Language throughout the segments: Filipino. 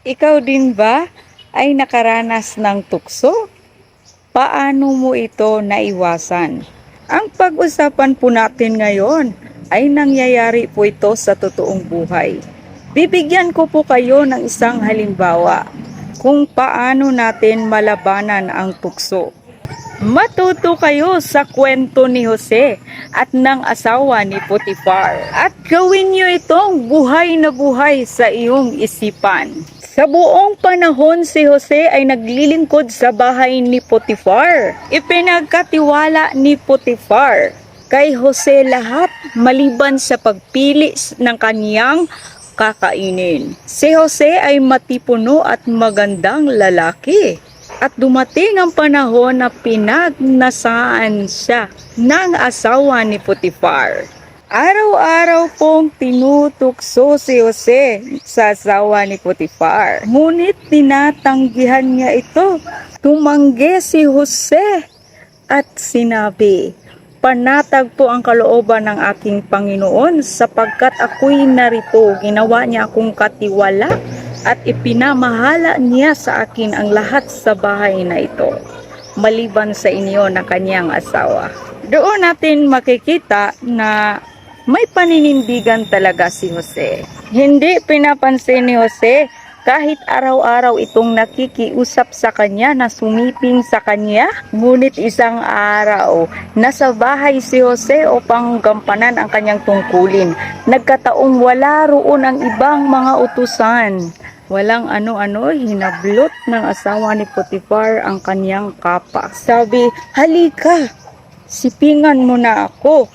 Ikaw din ba ay nakaranas ng tukso? Paano mo ito naiwasan? Ang pag-usapan po natin ngayon ay nangyayari po ito sa totoong buhay. Bibigyan ko po kayo ng isang halimbawa kung paano natin malabanan ang tukso. Matuto kayo sa kwento ni Jose at ng asawa ni Potifar at gawin niyo itong buhay na buhay sa iyong isipan. Sa buong panahon si Jose ay naglilingkod sa bahay ni Potifar. Ipinagkatiwala ni Potifar kay Jose lahat maliban sa pagpili ng kaniyang kakainin. Si Jose ay matipuno at magandang lalaki. At dumating ang panahon na pinagnasaan siya ng asawa ni Potifar. Araw-araw pong tinutukso si Jose sa asawa ni Potifar. Ngunit tinatanggihan niya ito. Tumanggi si Jose at sinabi, "Panatag po ang kalooban ng aking Panginoon sapagkat ako'y narito." Ginawa niya akong katiwala at ipinamahala niya sa akin ang lahat sa bahay na ito, maliban sa inyo na kanyang asawa. Doon natin makikita na may paninindigan talaga si Jose. Hindi pinapansin ni Jose kahit araw-araw itong nakikiusap sa kanya na sumiping sa kanya. Ngunit isang araw, nasa bahay si Jose upang gampanan ang kanyang tungkulin. Nagkataong wala roon ang ibang mga utusan. Walang ano-ano, hinablot ng asawa ni Potifar ang kanyang kapa. Sabi, "Halika, sipingan mo na ako."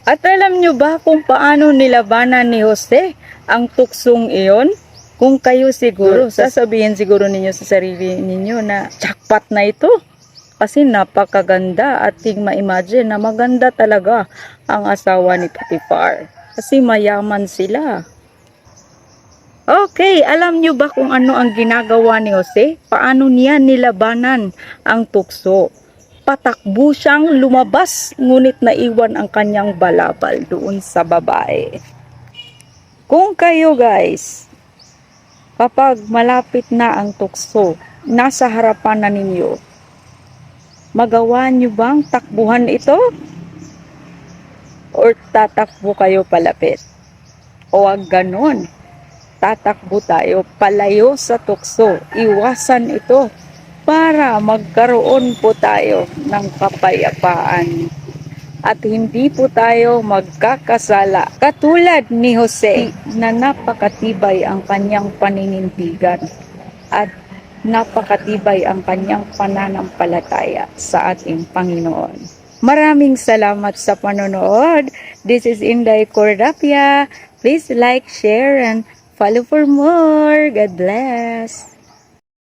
At alam nyo ba kung paano nilabanan ni Jose ang tuksong iyon? Kung kayo siguro, sasabihin siguro ninyo sa sarili ninyo na jackpot na ito. Kasi napakaganda at ma-imagine na maganda talaga ang asawa ni Potifar. Kasi mayaman sila. Okay, alam nyo ba kung ano ang ginagawa ni Jose? Paano niya nilabanan ang tukso? Patakbo siyang lumabas, ngunit naiwan ang kanyang balabal doon sa babae. Kung kayo guys, kapag malapit na ang tukso, nasa harapan na ninyo, magawa nyo bang takbuhan ito? Or tatakbo kayo palapit? O wag ganon. Tatakbo tayo palayo sa tukso. Iwasan ito para magkaroon po tayo ng kapayapaan. At hindi po tayo magkakasala. Katulad ni Jose na napakatibay ang kanyang paninindigan at napakatibay ang kanyang pananampalataya sa ating Panginoon. Maraming salamat sa panonood. This is Inday Cordapia. Please like, share, and follow for more. God bless.